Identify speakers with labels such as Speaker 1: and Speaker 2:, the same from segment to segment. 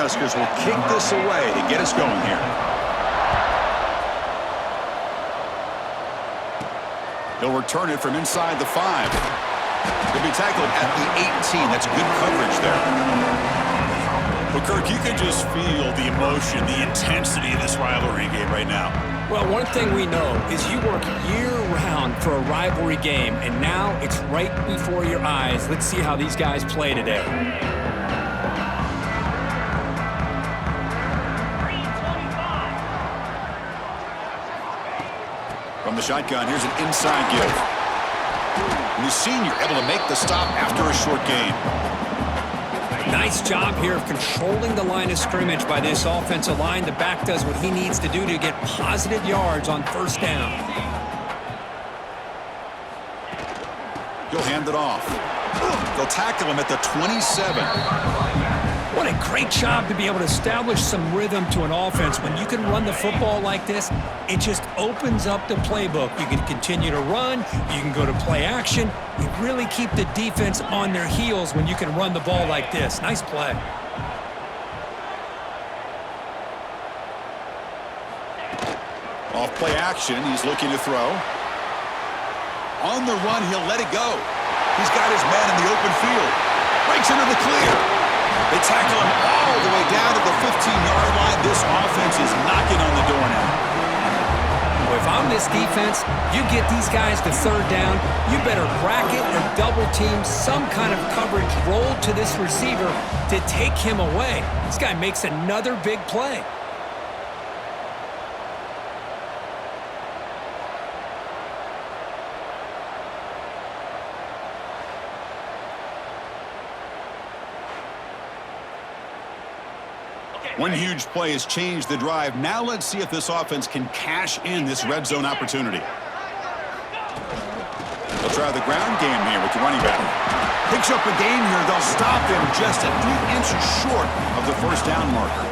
Speaker 1: Cornhuskers will kick this away to get us going here. He'll return it from inside the 5. He'll be tackled at the 18. That's good coverage there.
Speaker 2: Well, Kirk, you can just feel the emotion, the intensity of this rivalry game right now.
Speaker 3: Well, one thing we know is you work year-round for a rivalry game, and now it's right before your eyes. Let's see how these guys play today.
Speaker 1: From the shotgun, here's an inside give. And the senior able to make the stop after a short gain.
Speaker 3: Nice job here of controlling the line of scrimmage by this offensive line. The back does what he needs to do to get positive yards on first down.
Speaker 1: He'll hand it off. They'll tackle him at the 27.
Speaker 3: What a great job to be able to establish some rhythm to an offense. When you can run the football like this, it just opens up the playbook. You can continue to run. You can go to play action. You really keep the defense on their heels when you can run the ball like this. Nice play.
Speaker 1: Off play action. He's looking to throw. On the run, he'll let it go. He's got his man in the open field. Breaks into the clear. They tackle him all the way down to the 15-yard line. This offense is knocking on the door now.
Speaker 3: Well, if I'm this defense, you get these guys to third down, you better bracket or double team some kind of coverage roll to this receiver to take him away. This guy makes another big play.
Speaker 1: One huge play has changed the drive. Now let's see if this offense can cash in this red zone opportunity. They'll try the ground game here with the running back. Picks up a gain here. They'll stop him just a few inches short of the first down marker.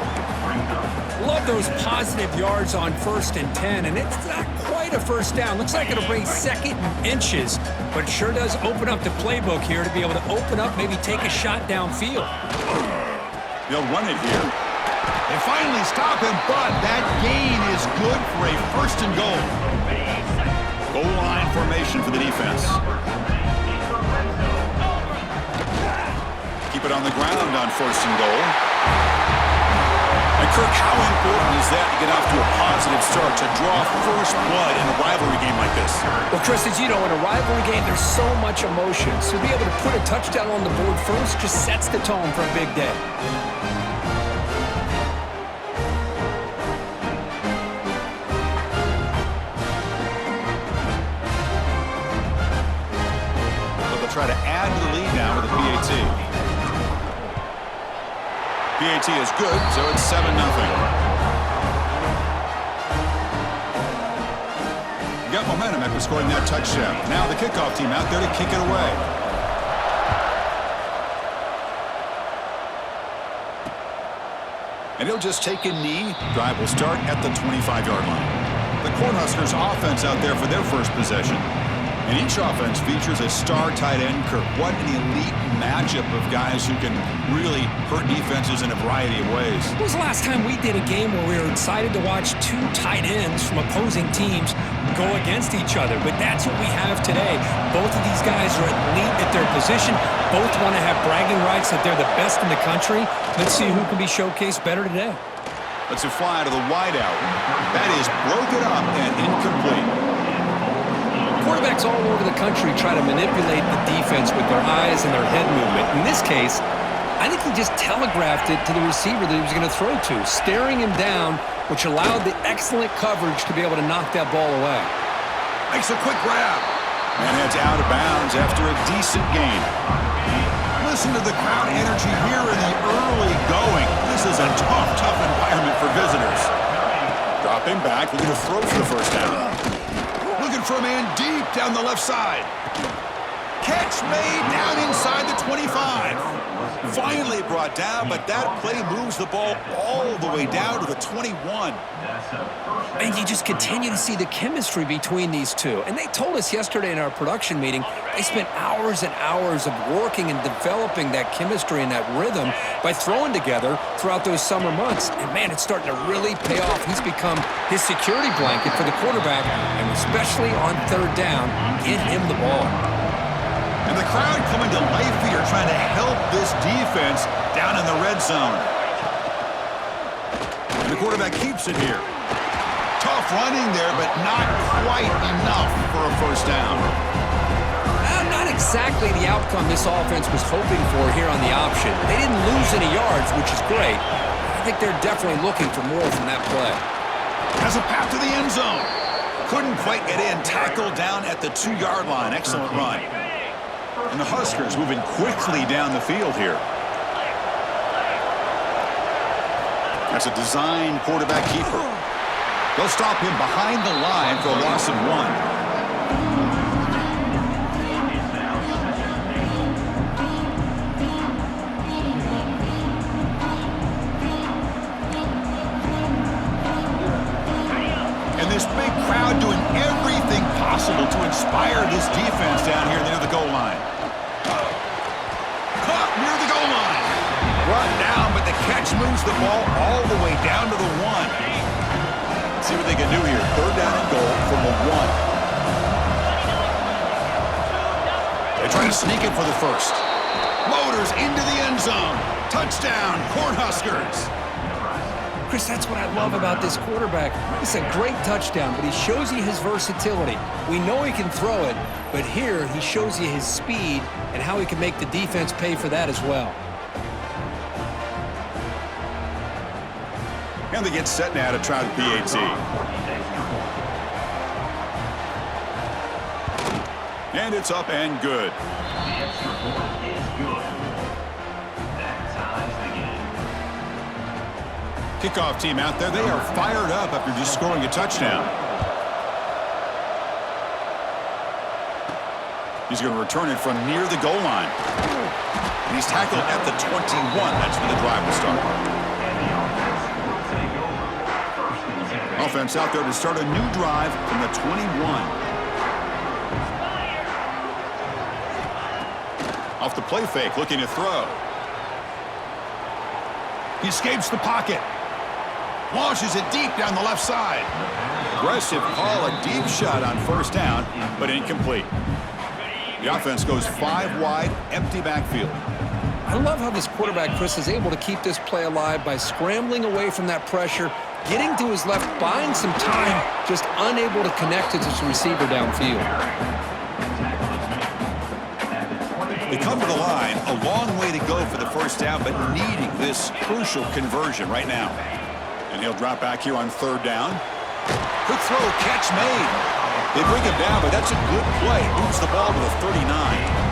Speaker 3: Love those positive yards on 1st and 10, and it's not quite a first down. Looks like it'll bring 2nd and inches, but it sure does open up the playbook here to be able to open up, maybe take a shot downfield.
Speaker 1: They'll run it here. They finally stop him, but that gain is good for a 1st and goal. Goal line formation for the defense. Keep it on the ground on 1st and goal. And Kirk, how important is that to get off to a positive start, to draw first blood in a rivalry game like this?
Speaker 3: Well, Chris, as you know, in a rivalry game, there's so much emotion. So to be able to put a touchdown on the board first just sets the tone for a big day.
Speaker 1: Try to add to the lead now with a PAT. PAT is good, so it's 7-0. Got momentum after scoring that touchdown. Now the kickoff team out there to kick it away. And he'll just take a knee. Drive will start at the 25-yard line. The Cornhuskers offense out there for their first possession. And each offense features a star tight end, Kirk. What an elite matchup of guys who can really hurt defenses in a variety of ways.
Speaker 3: When was the last time we did a game where we were excited to watch 2 tight ends from opposing teams go against each other? But that's what we have today. Both of these guys are elite at their position. Both want to have bragging rights that they're the best in the country. Let's see who can be showcased better today.
Speaker 1: Let's fly to the wideout. That is broken up and incomplete.
Speaker 3: Quarterbacks all over the country try to manipulate the defense with their eyes and their head movement. In this case, I think he just telegraphed it to the receiver that he was going to throw to, staring him down, which allowed the excellent coverage to be able to knock that ball away.
Speaker 1: Makes a quick grab. And heads out of bounds after a decent gain. Listen to the crowd energy here in the early going. This is a tough environment for visitors. Dropping back, looking to throw for the first down. Looking for a man deep down the left side. Catch made down inside the 25. Finally brought down, but that play moves the ball all the way down to the 21.
Speaker 3: And you just continue to see the chemistry between these two. And they told us yesterday in our production meeting, they spent hours and hours of working and developing that chemistry and that rhythm by throwing together throughout those summer months. And, man, it's starting to really pay off. He's become his security blanket for the quarterback, and especially on third down, get him the ball.
Speaker 1: And the crowd coming to life here, trying to help this defense down in the red zone. And the quarterback keeps it here. Tough running there, but not quite enough for a first down.
Speaker 3: Not exactly the outcome this offense was hoping for here on the option. They didn't lose any yards, which is great. I think they're definitely looking for more from that play.
Speaker 1: Has a path to the end zone. Couldn't quite get in. Tackled down at the 2-yard line. Excellent run. And the Huskers moving quickly down the field here. That's a design quarterback keeper. They'll stop him behind the line for a loss of 1. And this big crowd doing everything possible to inspire this defense down here near the goal line. Caught near the goal line. Brought down, but the catch moves the ball all the way down to the 1. See what they can do here. Third down and goal from the 1. They try to sneak it for the first. Motors into the end zone. Touchdown, Cornhuskers.
Speaker 3: Chris, that's what I love about this quarterback. It's a great touchdown, but he shows you his versatility. We know he can throw it, but here he shows you his speed and how he can make the defense pay for that as well.
Speaker 1: And they get set now to try the PAT. And it's up and good. Kickoff team out there, they are fired up after just scoring a touchdown. He's going to return it from near the goal line. And he's tackled at the 21. That's where the drive will start. Offense out there to start a new drive from the 21. Off the play fake, looking to throw. He escapes the pocket. Launches it deep down the left side. Aggressive call, a deep shot on first down, but incomplete. The offense goes 5 wide, empty backfield.
Speaker 3: I love how this quarterback, Chris, is able to keep this play alive by scrambling away from that pressure, getting to his left, buying some time, just unable to connect to this receiver downfield.
Speaker 1: They come to the line, a long way to go for the first down, but needing this crucial conversion right now. And he'll drop back here on third down. Quick throw, catch made. They bring him down, but that's a good play. Moves the ball to the 39.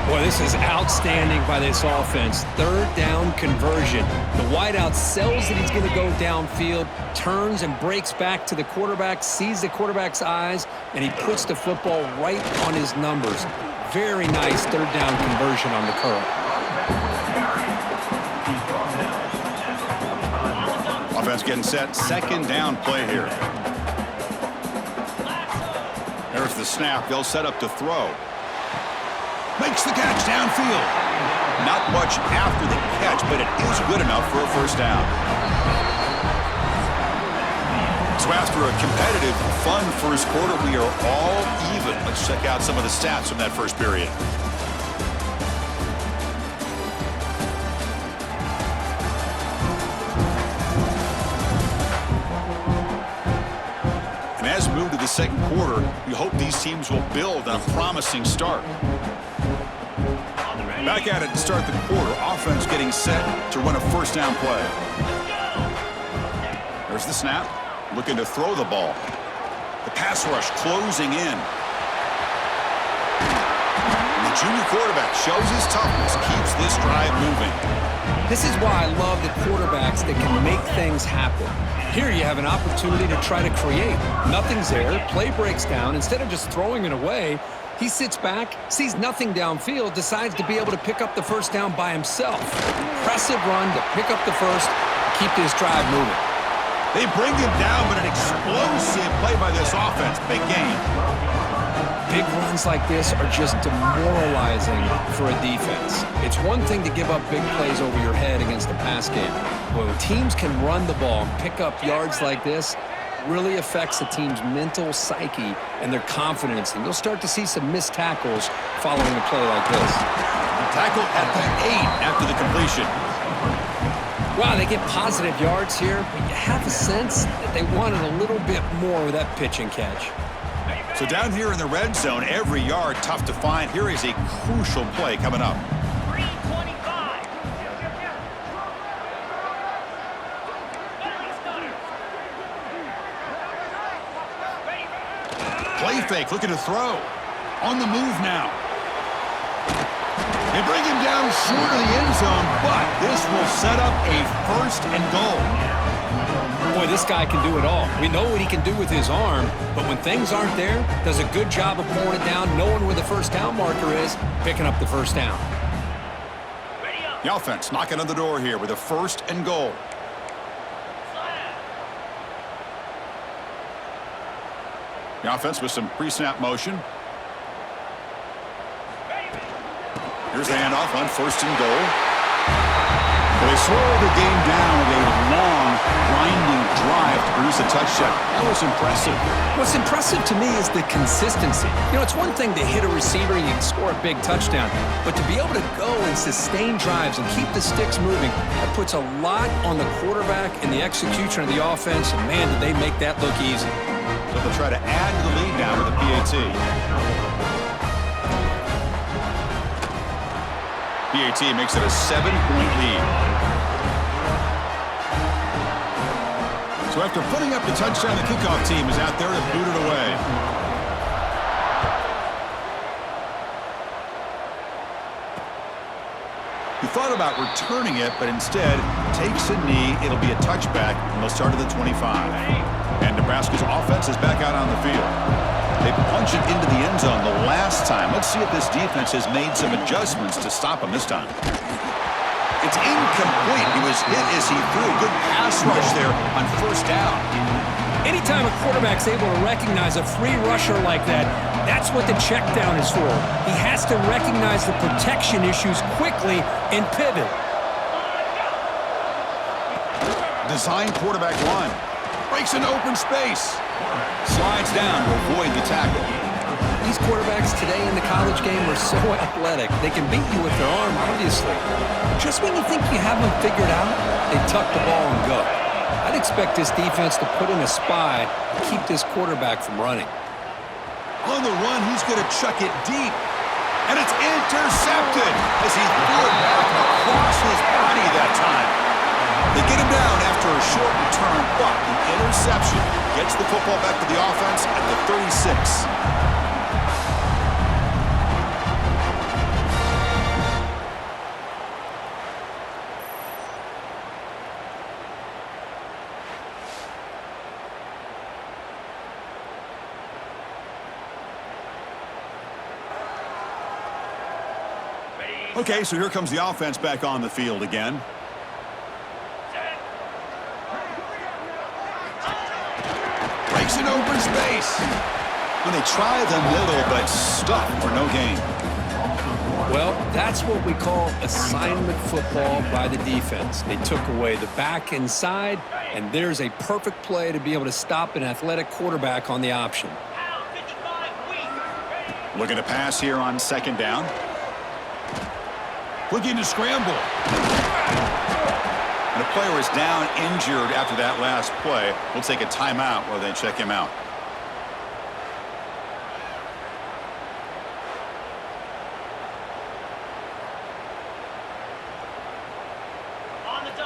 Speaker 3: Boy, this is outstanding by this offense. Third down conversion. The wideout sells that he's going to go downfield, turns and breaks back to the quarterback, sees the quarterback's eyes, and he puts the football right on his numbers. Very nice third down conversion on the curl.
Speaker 1: Offense getting set. Second down play here. There's the snap. They'll set up to throw. Makes the catch downfield. Not much after the catch, but it is good enough for a first down. So after a competitive, fun first quarter, we are all even. Let's check out some of the stats from that first period. And as we move to the second quarter, we hope these teams will build on a promising start. Back at it to start the quarter. Offense getting set to run a first down play. There's the snap. Looking to throw the ball. The pass rush closing in. And the junior quarterback shows his toughness, keeps this drive moving.
Speaker 3: This is why I love the quarterbacks that can make things happen. Here you have an opportunity to try to create. Nothing's there. Play breaks down. Instead of just throwing it away, He sits back, sees nothing downfield, decides to be able to pick up the first down by himself. Impressive run to pick up the first, keep this drive moving.
Speaker 1: They bring him down, but an explosive play by this offense. Big game.
Speaker 3: Big runs like this are just demoralizing for a defense. It's one thing to give up big plays over your head against the pass game. But when teams can run the ball and pick up yards like this, really affects the team's mental psyche and their confidence. And you'll start to see some missed tackles following a play like this.
Speaker 1: Tackle at the 8 after the completion.
Speaker 3: Wow, they get positive yards here, but you have a sense that they wanted a little bit more with that pitch and catch.
Speaker 1: So down here in the red zone, every yard tough to find. Here is a crucial play coming up.
Speaker 4: 325.
Speaker 1: Play fake, looking to throw. On the move now. They bring him down short of the end zone, but this will set up a first and goal.
Speaker 3: Boy, this guy can do it all. We know what he can do with his arm, but when things aren't there, does a good job of pulling it down, knowing where the first down marker is, picking up the first down.
Speaker 1: The offense knocking on the door here with a first and goal. The offense with some pre-snap motion. Here's the handoff on first and goal. Well, they slowed the game down with a long, grinding drive to produce a touchdown. That was impressive.
Speaker 3: What's impressive to me is the consistency. You know, it's one thing to hit a receiver and you can score a big touchdown, but to be able to go and sustain drives and keep the sticks moving, that puts a lot on the quarterback and the execution of the offense, and man, did they make that look easy.
Speaker 1: So they'll try to add to the lead now with a PAT. PAT makes it a 7-point lead. So after putting up the touchdown, the kickoff team is out there to boot it away. He thought about returning it, but instead takes a knee. It'll be a touchback, and they'll start at the 25. And Nebraska's offense is back out on the field. They punch it into the end zone the last time. Let's see if this defense has made some adjustments to stop him this time. It's incomplete. He was hit as he threw. Good pass rush there on first down.
Speaker 3: Anytime a quarterback's able to recognize a free rusher like that, that's what the check down is for. He has to recognize the protection issues quickly and pivot.
Speaker 1: Design quarterback run. Breaks into open space. Slides down to avoid the tackle.
Speaker 3: These quarterbacks today in the college game are so athletic. They can beat you with their arm, obviously. Just when you think you have them figured out, they tuck the ball and go. I'd expect this defense to put in a spy to keep this quarterback from running.
Speaker 1: On the run, he's going to chuck it deep. And it's intercepted as he threw it back across his body that time. They get him down after a short return, but the interception gets the football back to the offense at the 36. Okay, so here comes the offense back on the field again. Breaks in open space. And they try the middle, but stuffed for no gain.
Speaker 3: Well, that's what we call assignment football by the defense. They took away the back inside, and there's a perfect play to be able to stop an athletic quarterback on the option.
Speaker 1: Looking to pass here on second down. Looking to scramble. And a player is down injured after that last play. We'll take a timeout while they check him out.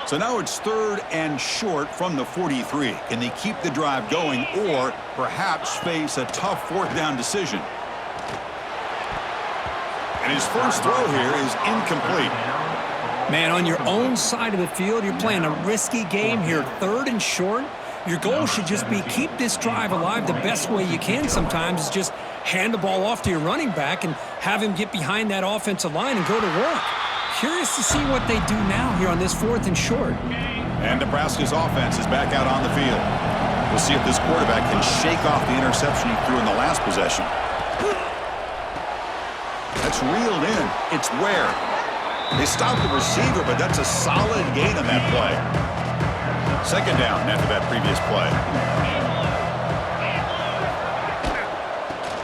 Speaker 1: So now it's third and short from the 43. Can they keep the drive going or perhaps face a tough fourth down decision? And his first throw here is incomplete.
Speaker 3: Man, on your own side of the field, you're playing a risky game here. Third and short. Your goal should just be keep this drive alive the best way you can sometimes is just hand the ball off to your running back and have him get behind that offensive line and go to work. Curious to see what they do now here on this 4th and short.
Speaker 1: And Nebraska's offense is back out on the field. We'll see if this quarterback can shake off the interception he threw in the last possession. That's reeled in. It's Ware. They stopped the receiver, but that's a solid gain on that play. 2nd down after that previous play.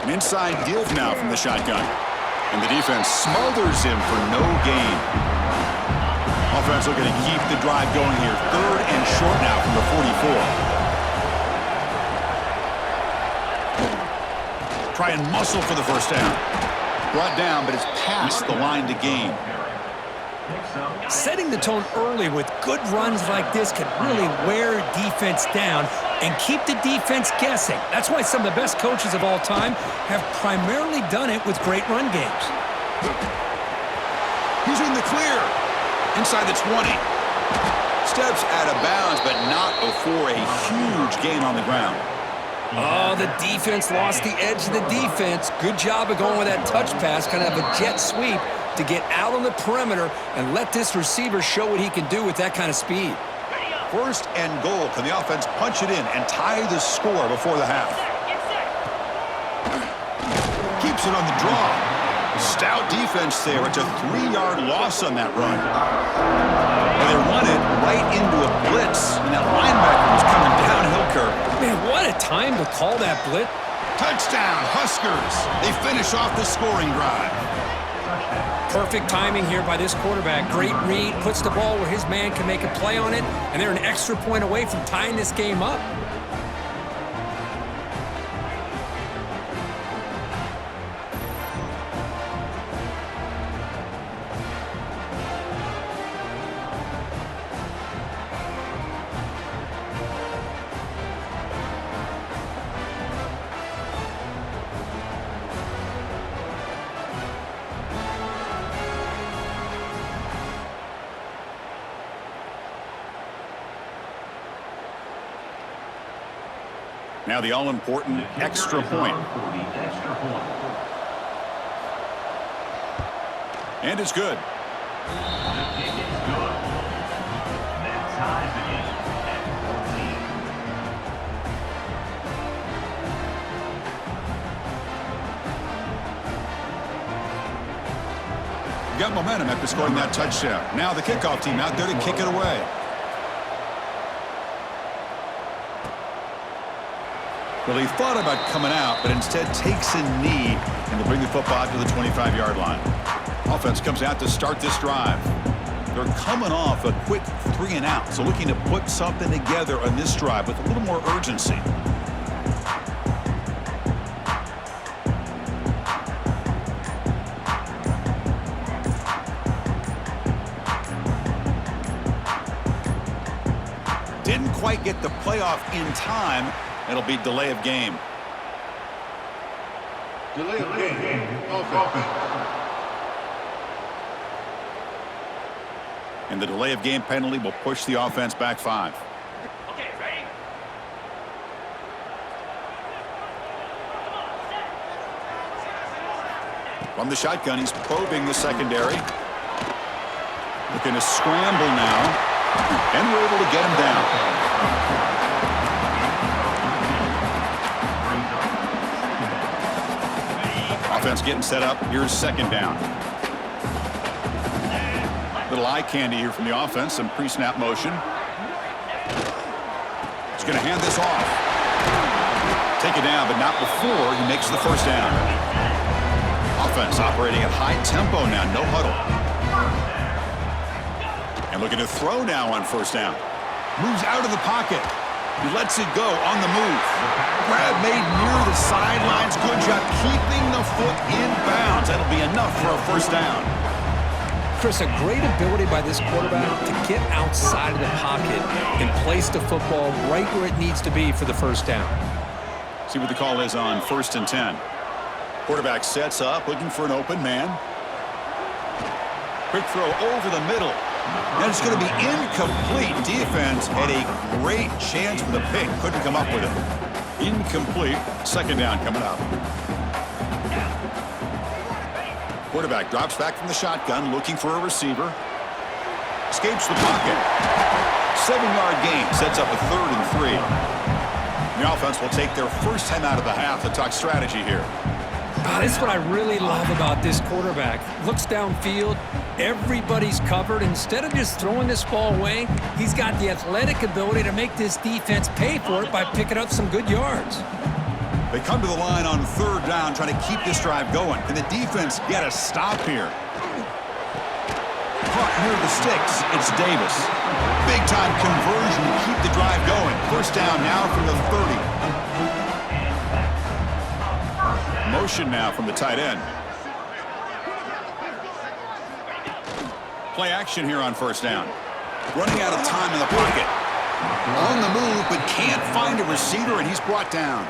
Speaker 1: An inside give now from the shotgun. And the defense smothers him for no gain. Offense looking to keep the drive going here. 3rd and short now from the 44. Try and muscle for the first down. Brought down, but it's past the line to gain.
Speaker 3: Setting the tone early with good runs like this can really wear defense down and keep the defense guessing. That's why some of the best coaches of all time have primarily done it with great run games.
Speaker 1: He's in the clear. Inside the 20. Steps out of bounds, but not before a huge gain on the ground.
Speaker 3: Oh, the defense lost the edge of the defense. Good job of going with that touch pass, kind of a jet sweep to get out on the perimeter and let this receiver show what he can do with that kind of speed.
Speaker 1: 1st and goal. Can the offense punch it in and tie the score before the half? Keeps it on the draw. Stout defense there. It's a 3-yard loss on that run. And they run it right into a blitz, and that linebacker was coming downhill curve.
Speaker 3: Man, what a time to call that blitz.
Speaker 1: Touchdown, Huskers. They finish off the scoring drive.
Speaker 3: Perfect timing here by this quarterback. Great read, puts the ball where his man can make a play on it, and they're an extra point away from tying this game up.
Speaker 1: Now the all-important extra point. And it's good.
Speaker 5: The kick is good. That ties the game at 14.
Speaker 1: Got momentum after scoring that touchdown. Now the kickoff team out there to kick it away. Well, he thought about coming out, but instead takes a knee and will bring the football to the 25-yard line. Offense comes out to start this drive. They're coming off a quick 3-and-out, so looking to put something together on this drive with a little more urgency. Didn't quite get the playoff in time. It'll be delay of game.
Speaker 6: Delay of game. Offense.
Speaker 1: And the delay of game penalty will push the offense back 5.
Speaker 4: Okay, ready?
Speaker 1: From the shotgun, he's probing the secondary. Looking to scramble now. And we're able to get him down. Offense getting set up. Here's 2nd down. Little eye candy here from the offense. Some pre-snap motion. He's going to hand this off. Take it down, but not before he makes the first down. Offense operating at high tempo now. No huddle. And looking to throw now on 1st down. Moves out of the pocket. He lets it go on the move. Grab made near the sidelines. Good job keeping the foot in bounds. That'll be enough for a 1st down.
Speaker 3: Chris, a great ability by this quarterback to get outside of the pocket and place the football right where it needs to be for the 1st down.
Speaker 1: See what the call is on 1st and 10. Quarterback sets up, looking for an open man. Quick throw over the middle. And it's going to be incomplete. Defense had a great chance for the pick. Couldn't come up with it. Incomplete. Second down coming up. Quarterback drops back from the shotgun, looking for a receiver. Escapes the pocket. 7-yard gain. Sets up a 3rd and 3. The offense will take their first time out of the half to talk strategy here.
Speaker 3: This is what I really love about this quarterback. Looks downfield. Everybody's covered. Instead of just throwing this ball away, he's got the athletic ability to make this defense pay for it by picking up some good yards.
Speaker 1: They come to the line on 3rd down, trying to keep this drive going. Can the defense get a stop here? Caught near the sticks. It's Davis. Big-time conversion to keep the drive going. First down now from the 30. Motion now from the tight end. Play action here on first down. Running out of time in the pocket. On the move, but can't find a receiver, and he's brought down.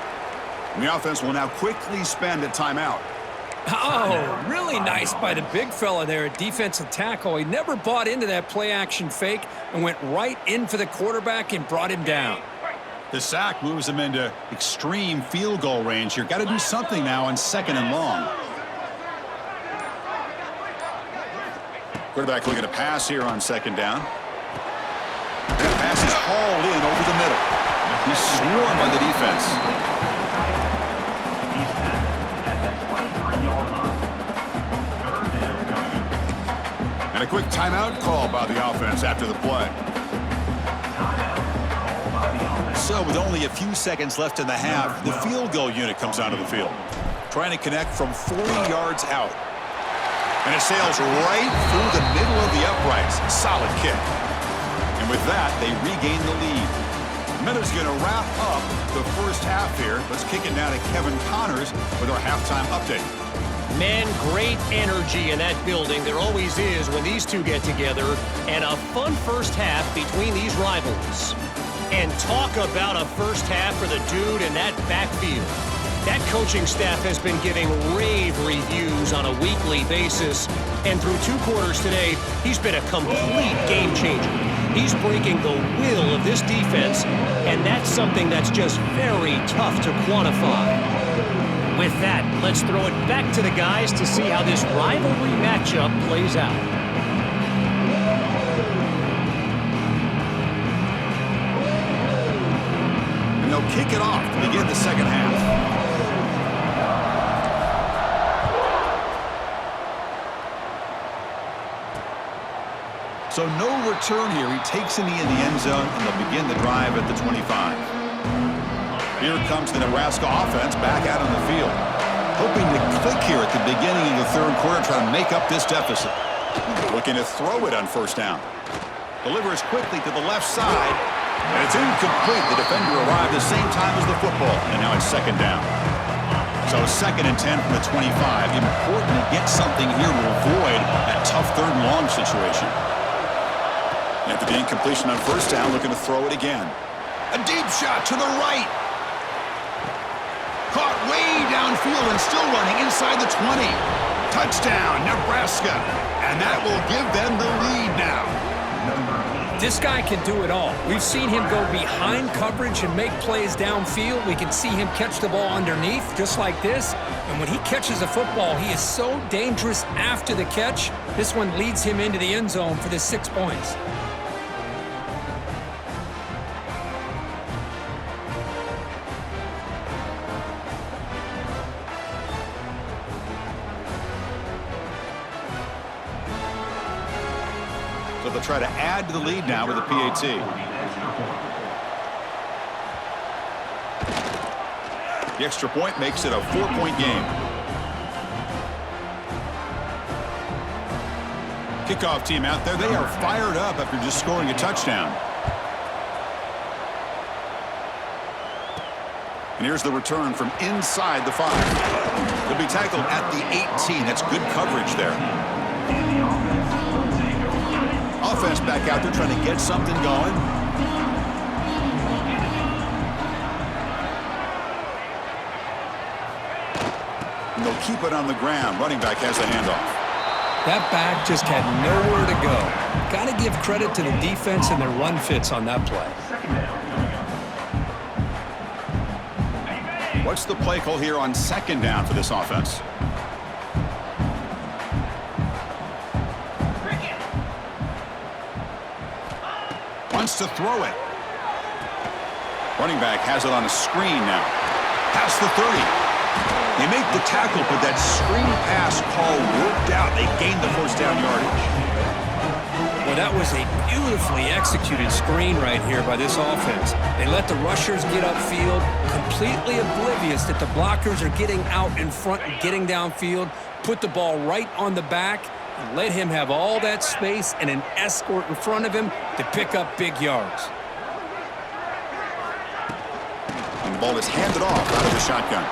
Speaker 1: And the offense will now quickly spend a timeout.
Speaker 3: Oh, really nice by the big fella there at defensive tackle. He never bought into that play-action fake and went right in for the quarterback and brought him down.
Speaker 1: The sack moves him into extreme field goal range here. Got to do something now on 2nd and long. Quarterback looking to pass here on 2nd down. That pass is hauled in over the middle. He's swarmed by the defense. And a quick timeout call by the offense after the play. So with only a few seconds left in the half, the field goal unit comes onto the field, trying to connect from 40 yards out. And it sails right through the middle of the uprights. Solid kick. And with that, they regain the lead. Miller's going to wrap up the first half here. Let's kick it now to Kevin Connors with our halftime update.
Speaker 7: Man, great energy in that building. There always is when these two get together. And a fun first half between these rivals. And talk about a first half for the dude in that backfield. That coaching staff has been giving rave reviews on a weekly basis. And through 2 quarters today, he's been a complete game changer. He's breaking the will of this defense, and that's something that's just very tough to quantify. With that, let's throw it back to the guys to see how this rivalry matchup plays out.
Speaker 1: And they'll kick it off to begin the second half. So no return here. He takes in the end zone, and they'll begin the drive at the 25. Here comes the Nebraska offense back out on the field. Hoping to click here at the beginning of the 3rd quarter, try to make up this deficit. Looking to throw it on first down. Delivers quickly to the left side, and it's incomplete. The defender arrived the same time as the football, and now it's 2nd down. So 2nd and 10 from the 25. Important to get something here to avoid that tough 3rd and long situation. After the incompletion on first down, looking to throw it again. A deep shot to the right. Caught way downfield and still running inside the 20. Touchdown, Nebraska. And that will give them the lead now.
Speaker 3: This guy can do it all. We've seen him go behind coverage and make plays downfield. We can see him catch the ball underneath, just like this. And when he catches the football, he is so dangerous after the catch. This one leads him into the end zone for the 6 points.
Speaker 1: So they'll try to add to the lead now with a PAT. The extra point makes it a 4-point game. Kickoff team out there. They are fired up after just scoring a touchdown. And here's the return from inside the 5. They'll be tackled at the 18. That's good coverage there. Offense back out there trying to get something going. And they'll keep it on the ground. Running back has the handoff.
Speaker 3: That back just had nowhere to go. got to give credit to the defense and their run fits on that play.
Speaker 5: Second down.
Speaker 1: What's the play call here on second down for this offense? Wants to throw it. Running back has it on a screen now. Past the 30. They make the tackle, but that screen pass call worked out. They gained the first down yardage.
Speaker 3: Well, that was a beautifully executed screen right here by this offense. They let the rushers get upfield, completely oblivious that the blockers are getting out in front and getting downfield, put the ball right on the back, and let him have all that space and an escort in front of him to pick up big yards.
Speaker 1: And the ball is handed off out of the shotgun.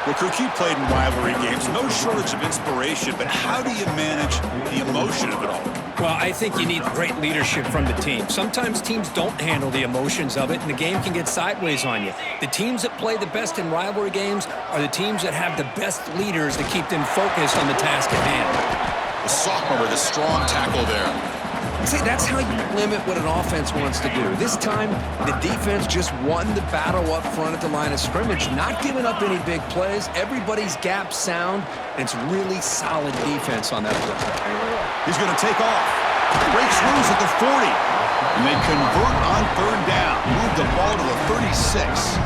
Speaker 1: Well, Kirk, you played in rivalry games. No shortage of inspiration, but how do you manage the emotion of it all?
Speaker 3: Well, I think you need great leadership from the team. Sometimes teams don't handle the emotions of it, and the game can get sideways on you. The teams that play the best in rivalry games are the teams that have the best leaders to keep them focused on the task at hand.
Speaker 1: The sophomore with a strong tackle there.
Speaker 3: See, that's how you limit what an offense wants to do. This time, the defense just won the battle up front at the line of scrimmage, not giving up any big plays. Everybody's gap sound, and it's really solid defense on that play.
Speaker 1: He's going to take off. Breaks loose at the 40. And they convert on third down. Move the ball to the 36.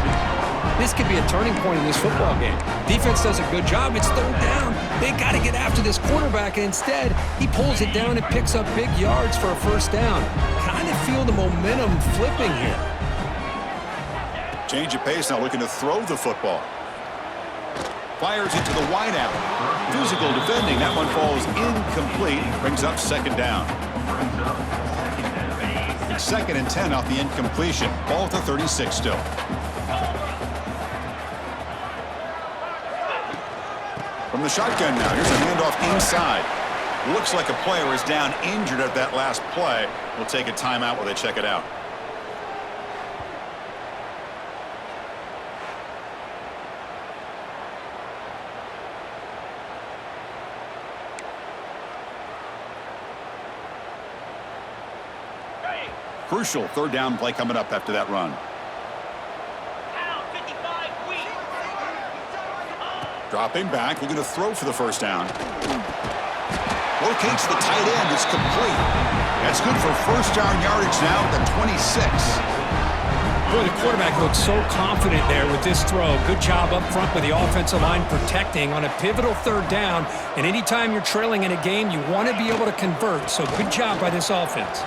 Speaker 3: This could be a turning point in this football game. Defense does a good job. It's third down. They got to get after this quarterback, and instead, he pulls it down and picks up big yards for a first down. Kind of feel the momentum flipping here.
Speaker 1: Change of pace now, looking to throw the football. Fires into the wideout. Physical defending. That one falls incomplete. Brings up second down. It's 2nd and 10 off the incompletion. Ball at the 36 still. From the shotgun now, here's a handoff inside. Looks like a player is down injured at that last play. We'll take a timeout while they check it out. Crucial third down play coming up after that run. Dropping back, looking to throw for the first down. Locates the tight end, it's complete. That's good for first down yardage now at the 26.
Speaker 3: Boy, the quarterback looks so confident there with this throw. Good job up front with the offensive line protecting on a pivotal third down. And anytime you're trailing in a game, you want to be able to convert. So good job by this offense.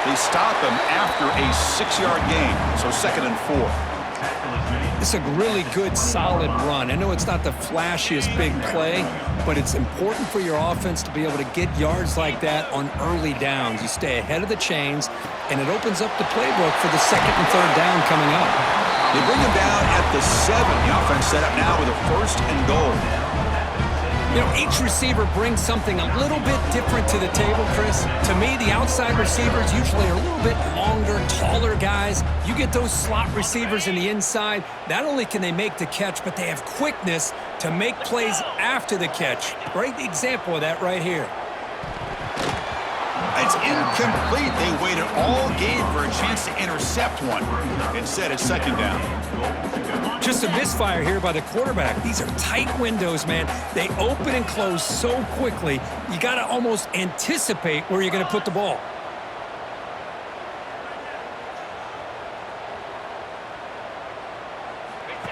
Speaker 1: They stop him after a 6-yard gain, so 2nd and 4.
Speaker 3: It's a really good, solid run. I know it's not the flashiest big play, but it's important for your offense to be able to get yards like that on early downs. You stay ahead of the chains, and it opens up the playbook for the 2nd and 3rd down coming up.
Speaker 1: They bring him down at the 7. The offense set up now with a 1st and goal.
Speaker 3: You know, each receiver brings something a little bit different to the table, Chris. To me, the outside receivers usually are a little bit longer, taller guys. You get those slot receivers in the inside, not only can they make the catch, but they have quickness to make plays after the catch. Great example of that right here.
Speaker 1: It's incomplete. They waited all game for a chance to intercept one. Instead, it's 2nd down.
Speaker 3: Just a misfire here by the quarterback. These are tight windows, man. They open and close so quickly, you got to almost anticipate where you're going to put the ball.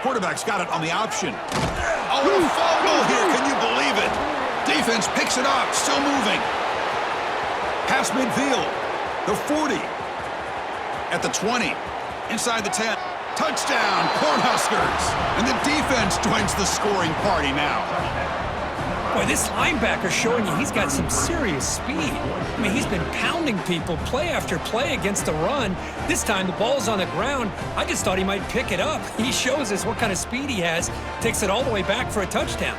Speaker 1: Quarterback's got it on the option. Oh, a fumble here. Can you believe it? Defense picks it up. Still moving. Past midfield. The 40. At the 20. Inside the 10. Touchdown, Cornhuskers. And the defense joins the scoring party now.
Speaker 3: Boy, this linebacker's showing you he's got some serious speed. I mean, he's been pounding people play after play against the run. This time, the ball's on the ground. I just thought he might pick it up. He shows us what kind of speed he has. Takes it all the way back for a touchdown.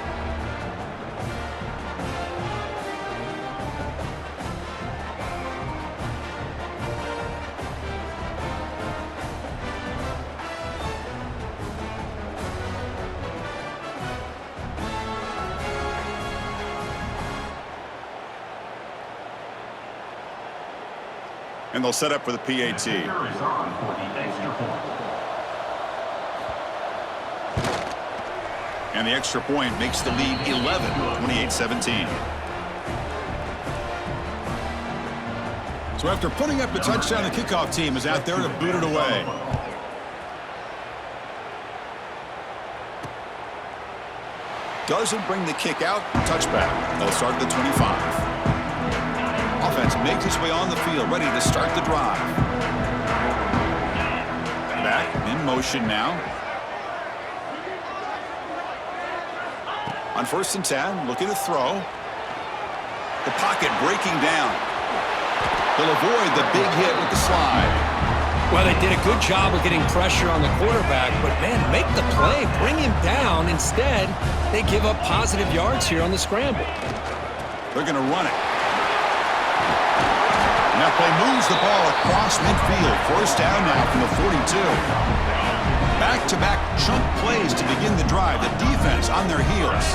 Speaker 1: And they'll set up for the PAT.
Speaker 5: Is on for the extra point.
Speaker 1: And the extra point makes the lead 11, 28-17. So after putting up a touchdown, the kickoff team is out there to boot it away. Doesn't bring the kick out. Touchback. They'll start at the 25. Offense makes its way on the field, ready to start the drive. Back in motion now. On 1st and 10, looking to throw. The pocket breaking down. He'll avoid the big hit with the slide.
Speaker 3: Well, they did a good job of getting pressure on the quarterback, but, man, make the play. Bring him down. Instead, they give up positive yards here on the scramble.
Speaker 1: They're going to run it. And that play moves the ball across midfield. 1st down now from the 42. Back-to-back chunk plays to begin the drive. The defense on their heels.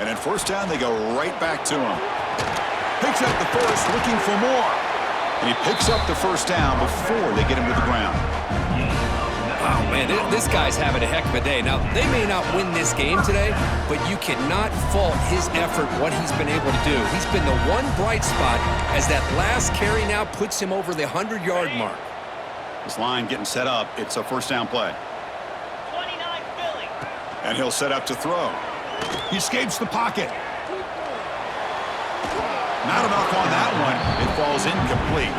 Speaker 1: And at 1st down, they go right back to him. Picks up the first, looking for more. And he picks up the 1st down before they get him to the ground.
Speaker 3: Wow, man, this guy's having a heck of a day. Now, they may not win this game today, but you cannot fault his effort, what he's been able to do. He's been the one bright spot as that last carry now puts him over the 100-yard mark.
Speaker 1: This line getting set up. It's a 1st down play.
Speaker 4: 29 Philly.
Speaker 1: And he'll set up to throw. He escapes the pocket. Not enough on that one. It falls incomplete.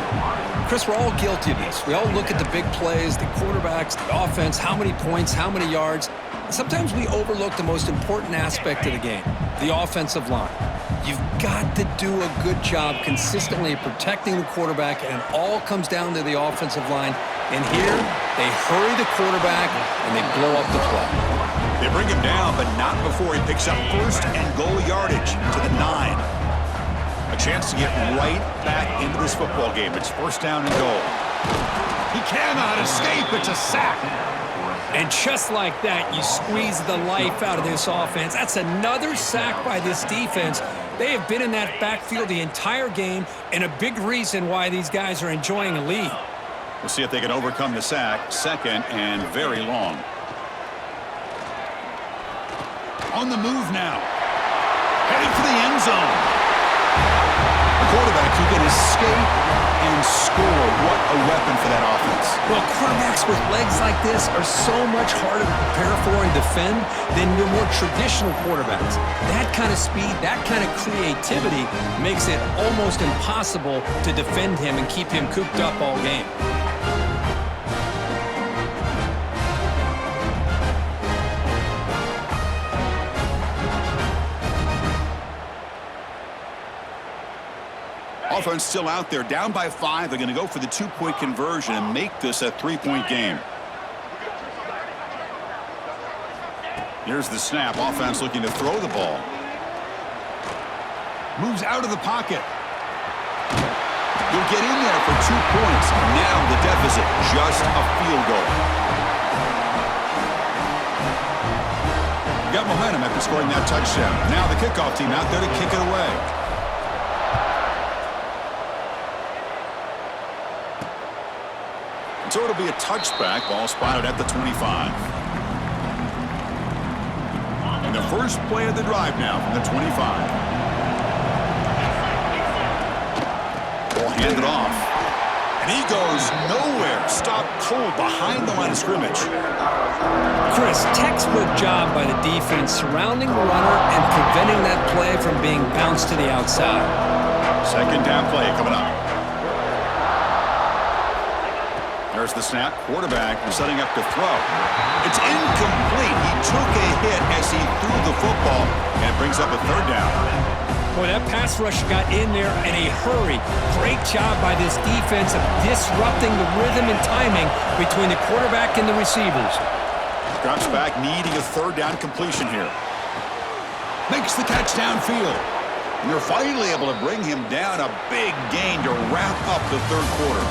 Speaker 3: Chris, we're all guilty of this. We all look at the big plays, the quarterbacks, the offense, how many points, how many yards. Sometimes we overlook the most important aspect of the game, the offensive line. You've got to do a good job consistently protecting the quarterback, and it all comes down to the offensive line. And here, they hurry the quarterback, and they blow up the play.
Speaker 1: They bring him down, but not before he picks up 1st and goal yardage to the 9. A chance to get right back into this football game. It's 1st down and goal. He cannot escape. It's a sack.
Speaker 3: And just like that, you squeeze the life out of this offense. That's another sack by this defense. They have been in that backfield the entire game, and a big reason why these guys are enjoying a lead.
Speaker 1: We'll see if they can overcome the sack. 2nd and very long. On the move now. Heading for the end zone. A quarterback who can escape and score. What a weapon for that offense.
Speaker 3: Well, quarterbacks with legs like this are so much harder to prepare for and defend than your more traditional quarterbacks. That kind of speed, that kind of creativity makes it almost impossible to defend him and keep him cooped up all game.
Speaker 1: Offense still out there, down by 5. They're going to go for the 2-point conversion and make this a 3-point game. Here's the snap. Offense looking to throw the ball. Moves out of the pocket. He'll get in there for 2 points. Now the deficit, just a field goal. Got momentum after scoring that touchdown. Now the kickoff team out there to kick it away. So it'll be a touchback. Ball spotted at the 25. And the first play of the drive now from the 25. Ball handed off. And he goes nowhere. Stopped cold behind the line of scrimmage.
Speaker 3: Chris, textbook job by the defense surrounding the runner and preventing that play from being bounced to the outside.
Speaker 1: 2nd down play coming up. There's the snap. Quarterback setting up to throw. It's incomplete. He took a hit as he threw the football, and it brings up a 3rd down.
Speaker 3: Boy, that pass rush got in there in a hurry. Great job by this defense of disrupting the rhythm and timing between the quarterback and the receivers.
Speaker 1: Drops back, needing a 3rd down completion here. Makes the catch downfield. And they're finally able to bring him down. A big gain to wrap up the 3rd quarter.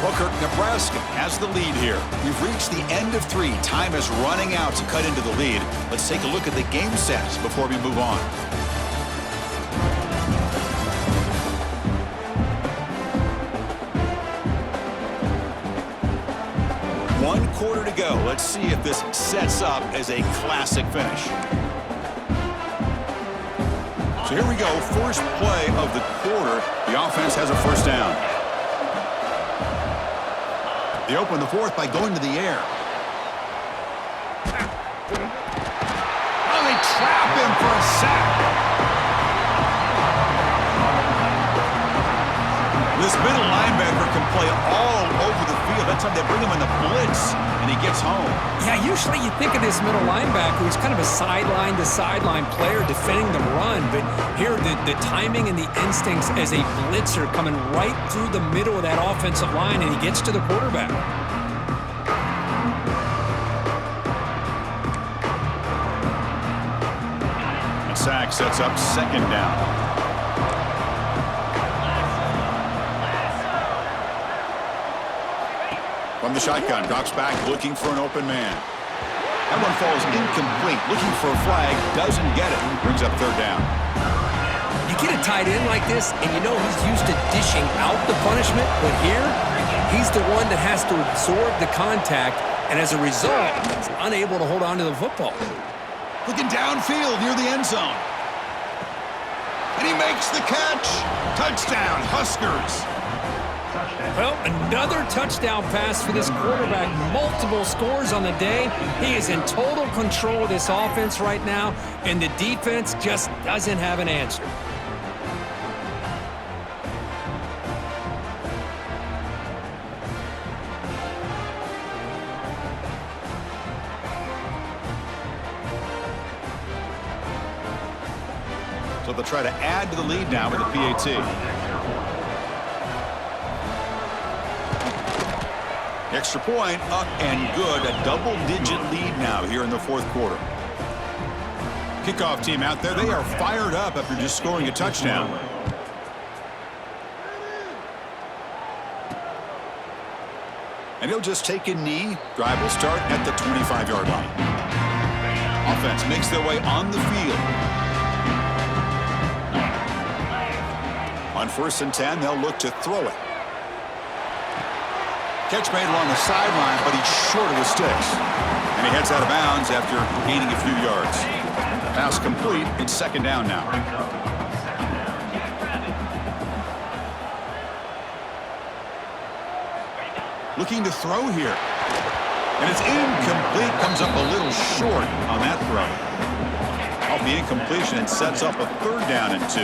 Speaker 1: Well, Kirk, Nebraska has the lead here. We've reached the end of 3. Time is running out to cut into the lead. Let's take a look at the game stats before we move on. One quarter to go. Let's see if this sets up as a classic finish. So here we go. First play of the quarter. The offense has a first down. They open the fourth by going to the air. Oh, they trap him for a sack. This middle linebacker can play all over the field. That's how they bring him in the blitz, and he gets home.
Speaker 3: Yeah, usually you think of this middle linebacker who's kind of a sideline-to-sideline player defending the run, but here the timing and the instincts as a blitzer coming right through the middle of that offensive line, and he gets to the quarterback.
Speaker 1: A sack sets up second down. From the shotgun, drops back, looking for an open man. That one falls incomplete. Looking for a flag, doesn't get it. Brings up third down.
Speaker 3: You get a tight end like this, and you know he's used to dishing out the punishment, but here, he's the one that has to absorb the contact, and as a result, he's unable to hold on to the football.
Speaker 1: Looking downfield near the end zone. And he makes the catch. Touchdown, Huskers.
Speaker 3: Well, another touchdown pass for this quarterback. Multiple scores on the day. He is in total control of this offense right now, and the defense just doesn't have an answer.
Speaker 1: So they'll try to add to the lead now with the PAT. Extra point, up and good. A double-digit lead now here in the fourth quarter. Kickoff team out there. They are fired up after just scoring a touchdown. And he'll just take a knee. Drive will start at the 25-yard line. Offense makes their way on the field. On 1st and 10, they'll look to throw it. Catch made along the sideline, but he's short of the sticks. And he heads out of bounds after gaining a few yards. Pass complete. It's second down now. Looking to throw here. And it's incomplete. Comes up a little short on that throw. Off the incompletion, it sets up a third down and 2.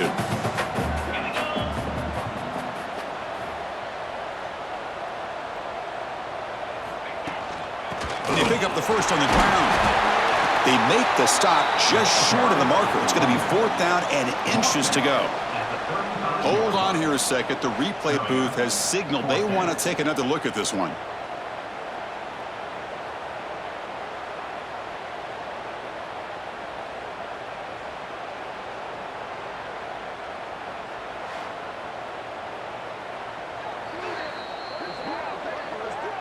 Speaker 1: They pick up the first on the ground. They make the stop just short of the marker. It's going to be 4th down and inches to go. Hold on here a second. The replay booth has signaled they want to take another look at this one.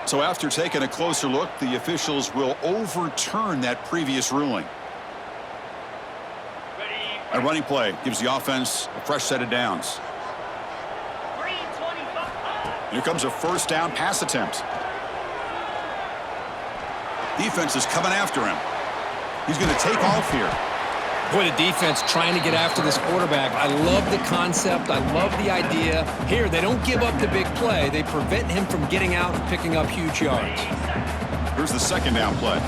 Speaker 1: So after taking a closer look, the officials will overturn that previous ruling. A running play gives the offense a fresh set of downs. Here comes a first down pass attempt. Defense is coming after him. He's going to take off here.
Speaker 3: Boy, the defense trying to get after this quarterback. I love the concept. I love the idea. Here, they don't give up the big play. They prevent him from getting out and picking up huge yards.
Speaker 1: Here's the second down play.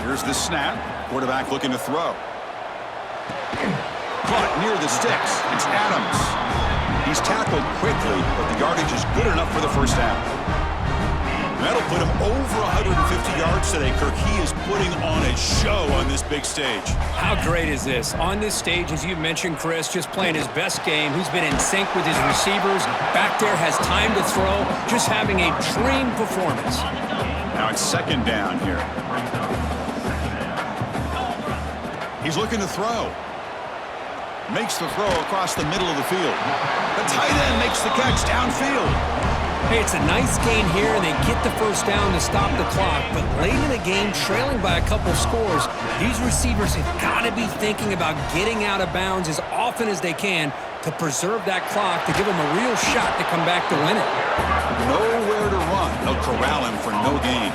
Speaker 1: Here's the snap. Quarterback looking to throw. Caught near the sticks. It's Adams. He's tackled quickly, but the yardage is good enough for the first down. That'll put him over 150 yards today, Kirk. He is putting on a show on this big stage.
Speaker 3: How great is this? On this stage, as you mentioned, Chris, just playing his best game. He's been in sync with his receivers. Back there, has time to throw. Just having a dream performance.
Speaker 1: Now it's second down here. He's looking to throw. Makes the throw across the middle of the field. The tight end makes the catch downfield.
Speaker 3: Hey, it's a nice gain here, and they get the first down to stop the clock. But late in the game, trailing by a couple scores, these receivers have got to be thinking about getting out of bounds as often as they can to preserve that clock, to give them a real shot to come back to win it.
Speaker 1: Nowhere to run. They'll corral him for no gain.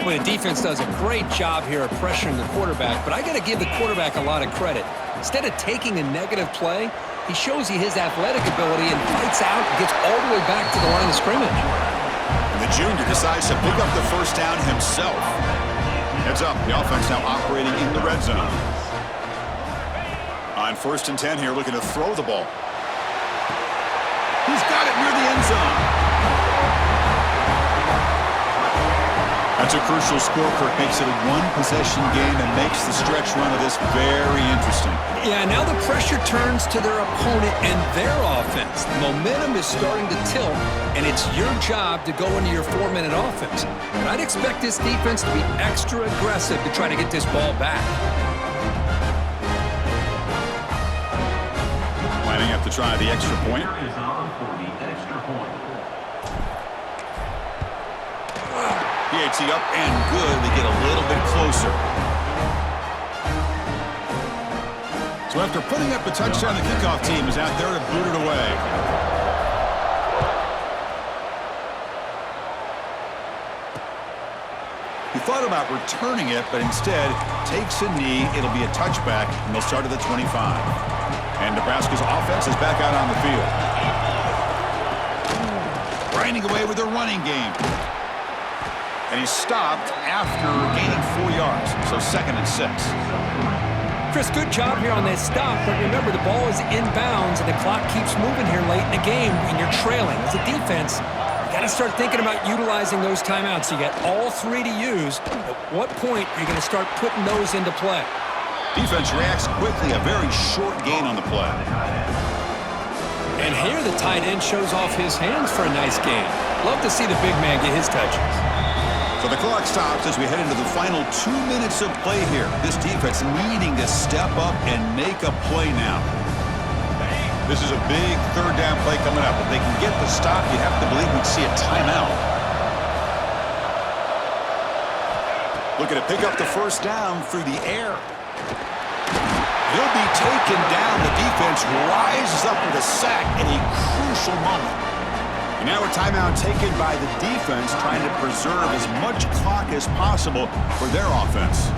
Speaker 3: Well, the defense does a great job here of pressuring the quarterback, but I got to give the quarterback a lot of credit. Instead of taking a negative play, he shows you his athletic ability and fights out and gets all the way back to the line of scrimmage.
Speaker 1: And the junior decides to pick up the first down himself. Heads up, the offense now operating in the red zone. On 1st and 10 here, looking to throw the ball. He's got it near the end zone. That's a crucial score, Kirk. Makes it a one-possession game and makes the stretch run of this very interesting.
Speaker 3: Yeah, now the pressure turns to their opponent and their offense. The momentum is starting to tilt, and it's your job to go into your 4-minute offense. But I'd expect this defense to be extra aggressive to try to get this ball back.
Speaker 1: Lining up to try the extra point.
Speaker 5: Is on for the extra point.
Speaker 1: PAT up and good. They get a little bit closer. So after putting up a touchdown, the kickoff team is out there to boot it away. He thought about returning it, but instead takes a knee. It'll be a touchback, and they'll start at the 25. And Nebraska's offense is back out on the field. Grinding away with their running game. And he's stopped after gaining 4 yards, so 2nd and 6.
Speaker 3: Chris, good job here on that stop, but remember the ball is inbounds and the clock keeps moving here late in the game when you're trailing. As a defense, you got to start thinking about utilizing those timeouts. You got all 3 to use. At what point are you going to start putting those into play?
Speaker 1: Defense reacts quickly, a very short gain on the play.
Speaker 3: And here the tight end shows off his hands for a nice gain. Love to see the big man get his touches.
Speaker 1: So the clock stops as we head into the final 2 minutes of play here. This defense needing to step up and make a play now. This is a big 3rd down play coming up. If they can get the stop, you have to believe we'd see a timeout. Looking to pick up the first down through the air. He'll be taken down. The defense rises up with a sack at a crucial moment. And now a timeout taken by the defense, trying to preserve as much clock as possible for their offense.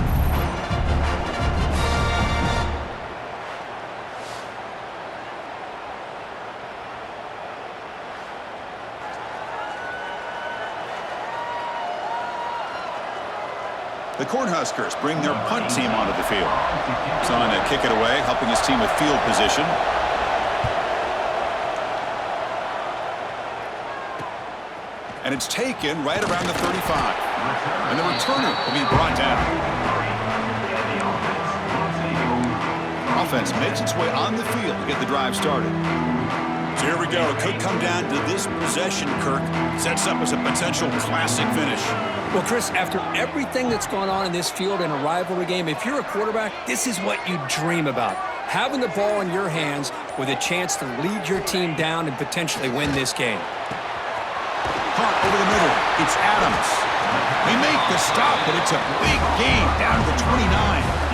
Speaker 1: The Cornhuskers bring their punt team onto the field. Son to kick it away, helping his team with field position. And it's taken right around the 35. And the returner will be brought down. Offense makes its way on the field to get the drive started.
Speaker 2: So here we go. It could come down to this possession, Kirk. Sets up as a potential classic finish.
Speaker 3: Well, Chris, after everything that's gone on in this field in a rivalry game, if you're a quarterback, this is what you dream about. Having the ball in your hands with a chance to lead your team down and potentially win this game.
Speaker 1: Hunt over the middle. It's Adams. They make the stop, but it's a big gain down to the 29.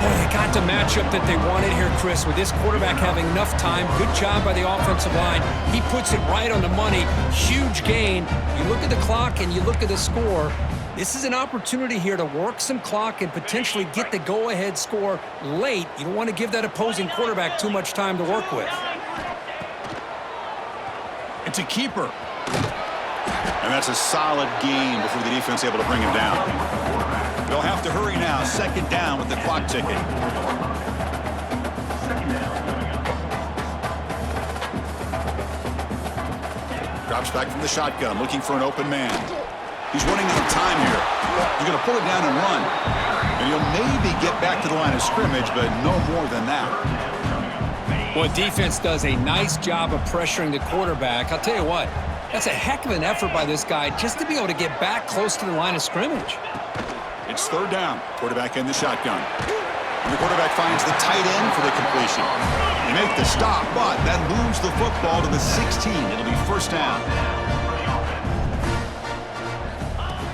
Speaker 3: Boy, they got the matchup that they wanted here, Chris, with this quarterback having enough time. Good job by the offensive line. He puts it right on the money. Huge gain. You look at the clock and you look at the score. This is an opportunity here to work some clock and potentially get the go-ahead score late. You don't want to give that opposing quarterback too much time to work with.
Speaker 1: It's a keeper. And that's a solid gain before the defense is able to bring him down. They'll have to hurry now. 2nd down with the clock ticking. Drops back from the shotgun, looking for an open man. He's running out of time here. He's going to pull it down and run. And he'll maybe get back to the line of scrimmage, but no more than that.
Speaker 3: Well, defense does a nice job of pressuring the quarterback. I'll tell you what, that's a heck of an effort by this guy just to be able to get back close to the line of scrimmage.
Speaker 1: It's 3rd down. Quarterback in the shotgun. And the quarterback finds the tight end for the completion. They make the stop, but that moves the football to the 16. It'll be first down.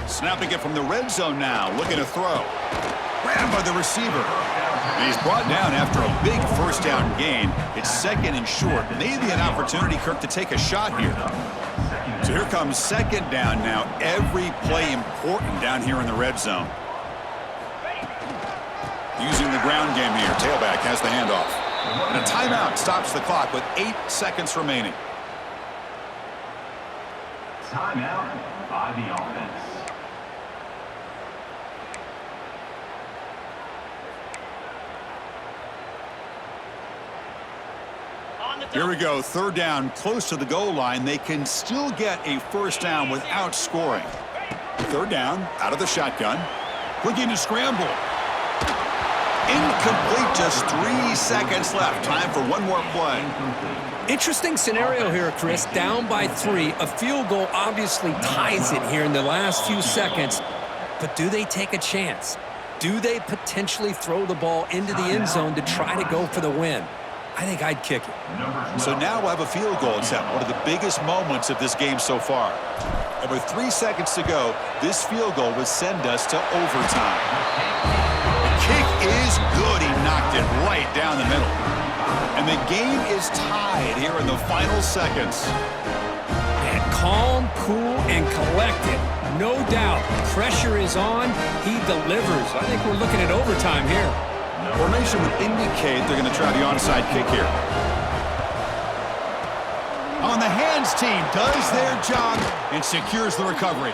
Speaker 1: Snapping it from the red zone now, looking to throw. Ran by the receiver. And he's brought down after a big first down gain. It's second and short. Maybe an opportunity, Kirk, to take a shot here. So here comes second down now. Every play important down here in the red zone. Using the ground game here. Tailback has the handoff. And a timeout stops the clock with 8 seconds remaining.
Speaker 5: Timeout by the offense.
Speaker 1: Here we go. Third down, close to the goal line. They can still get a first down without scoring. Third down, out of the shotgun. Looking to scramble. Incomplete, just 3 seconds left. Time for one more play.
Speaker 3: Interesting scenario here, Chris. Down by 3. A field goal obviously ties it here in the last few seconds. But do they take a chance? Do they potentially throw the ball into the end zone to try to go for the win? I think I'd kick it.
Speaker 1: So now we'll have a field goal attempt, one of the biggest moments of this game so far. And with 3 seconds to go, this field goal would send us to overtime. The kick is good. He knocked it right down the middle. And the game is tied here in the final seconds.
Speaker 3: And calm, cool, and collected. No doubt. Pressure is on. He delivers. I think we're looking at overtime here.
Speaker 1: Formation would indicate they're going to try the onside kick here. On the hands team does their job and secures the recovery.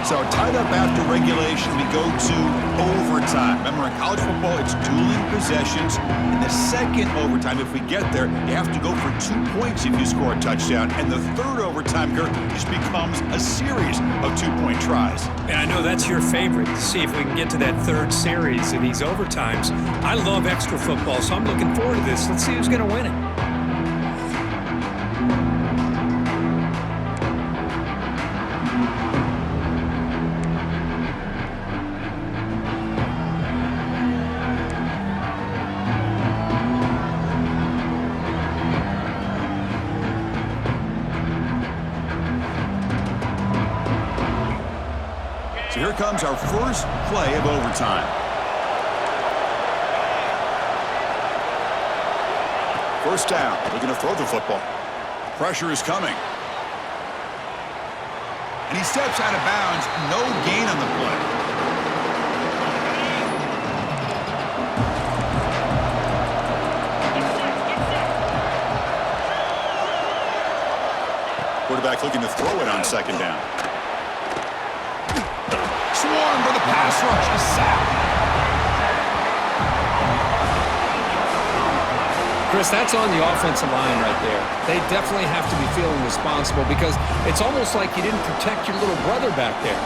Speaker 1: So tied up after regulation, we go to overtime. Remember, in college football, it's dueling possessions. In the second overtime, if we get there, you have to go for 2 points if you score a touchdown. And the third overtime, Kirk, just becomes a series of 2-point tries.
Speaker 3: And I know that's your favorite, to see if we can get to that third series of these overtimes. I love extra football, so I'm looking forward to this. Let's see who's going to win it.
Speaker 1: So here comes our first play of overtime. First down. We're going to throw the football. Pressure is coming. And he steps out of bounds. No gain on the play. Quarterback looking to throw it on second down. Swarm for the pass rush. A sack.
Speaker 3: Chris, that's on the offensive line right there. They definitely have to be feeling responsible because it's almost like you didn't protect your little brother back there.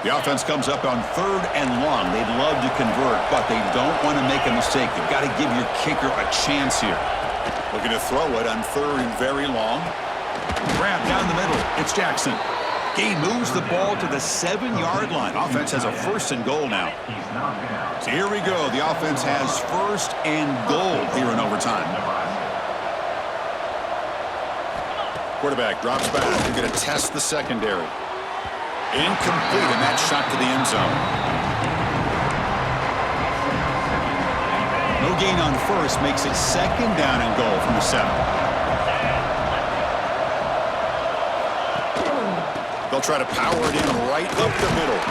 Speaker 1: The offense comes up on third and long. They'd love to convert, but they don't want to make a mistake. You've got to give your kicker a chance here. Looking to throw it on third and very long. Grab down the middle. It's Jackson. He moves the ball to the 7-yard line. Offense has a first and goal now. So here we go. The offense has first and goal here in overtime. Quarterback drops back. They're going to test the secondary. Incomplete, and that shot to the end zone. No gain on first makes it second down and goal from the 7. They'll try to power it in right up the middle.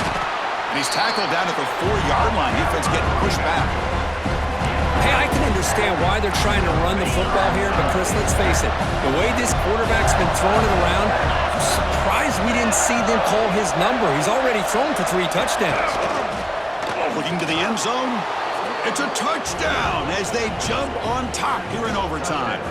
Speaker 1: And he's tackled down at the 4-yard line. Defense getting pushed back.
Speaker 3: Hey, I can understand why they're trying to run the football here, but Chris, let's face it, the way this quarterback's been throwing it around, I'm surprised we didn't see them call his number. He's already thrown for 3 touchdowns.
Speaker 1: Looking to the end zone. It's a touchdown as they jump on top here in overtime.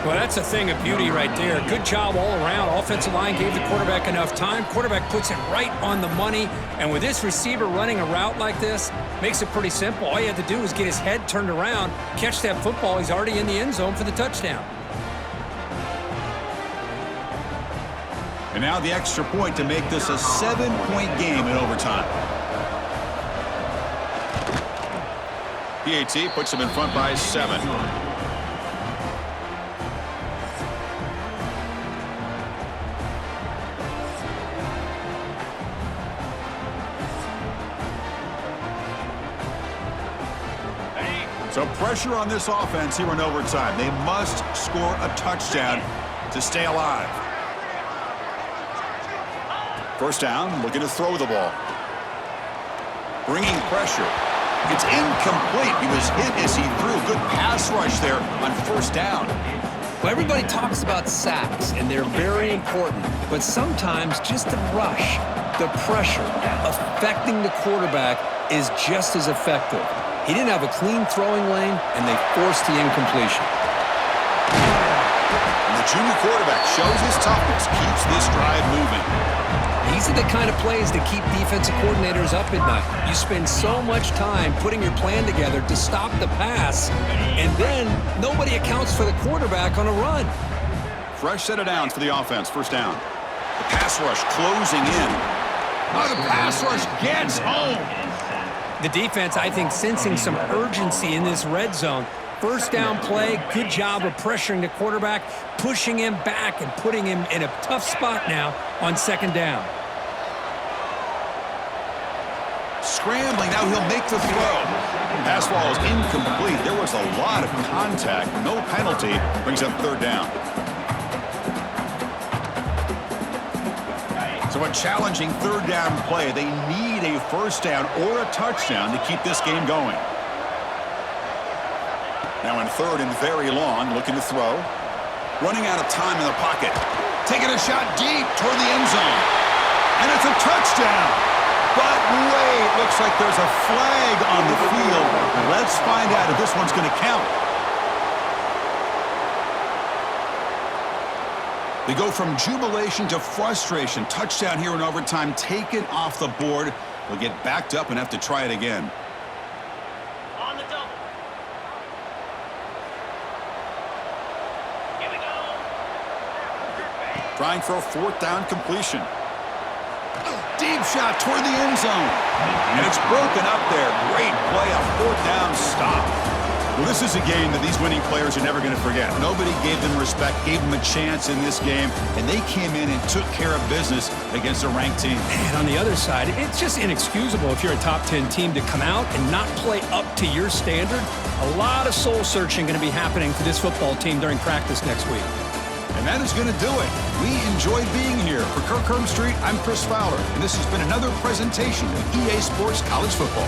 Speaker 3: Well, that's a thing of beauty right there. Good job all around. Offensive line gave the quarterback enough time. Quarterback puts it right on the money. And with this receiver running a route like this, makes it pretty simple. All you have to do is get his head turned around, catch that football. He's already in the end zone for the touchdown.
Speaker 2: And now the extra point to make this a 7-point game in overtime.
Speaker 1: PAT puts him in front by 7. So pressure on this offense here in overtime. They must score a touchdown to stay alive. First down, looking to throw the ball. Bringing pressure. It's incomplete. He was hit as he threw. Good pass rush there on first down.
Speaker 3: Well, everybody talks about sacks, and they're very important. But sometimes just the rush, the pressure, affecting the quarterback is just as effective. He didn't have a clean throwing lane, and they forced the incompletion.
Speaker 1: And the junior quarterback shows his toughness, keeps this drive moving.
Speaker 3: These are the kind of plays that keep defensive coordinators up at night. You spend so much time putting your plan together to stop the pass, and then nobody accounts for the quarterback on a run.
Speaker 1: Fresh set of downs for the offense. First down. The pass rush closing in. Oh, the pass rush gets home.
Speaker 3: The defense, I think, sensing some urgency in this red zone. First down play, good job of pressuring the quarterback, pushing him back and putting him in a tough spot now on second down.
Speaker 1: Scrambling, now he'll make the throw. Pass ball is incomplete. There was a lot of contact. No penalty. Brings up third down. So a challenging third down play. They need a first down or a touchdown to keep this game going. Now in third and very long, looking to throw. Running out of time in the pocket. Taking a shot deep toward the end zone. And it's a touchdown. But wait, looks like there's a flag on the field. Let's find out if this one's going to count. They go from jubilation to frustration. Touchdown here in overtime, taken off the board. They'll get backed up and have to try it again.
Speaker 4: On the double. Here we go.
Speaker 1: Trying for a fourth down completion. Deep shot toward the end zone. And it's broken up there. Great play, a fourth down stop. Well, this is a game that these winning players are never going to forget. Nobody gave them respect, gave them a chance in this game, and they came in and took care of business against a ranked team.
Speaker 3: And on the other side, it's just inexcusable if you're a top 10 team to come out and not play up to your standard. A lot of soul searching going to be happening for this football team during practice next week.
Speaker 1: And that is going to do it. We enjoyed being here. For Kirk Street, I'm Chris Fowler, and this has been another presentation of EA Sports College Football.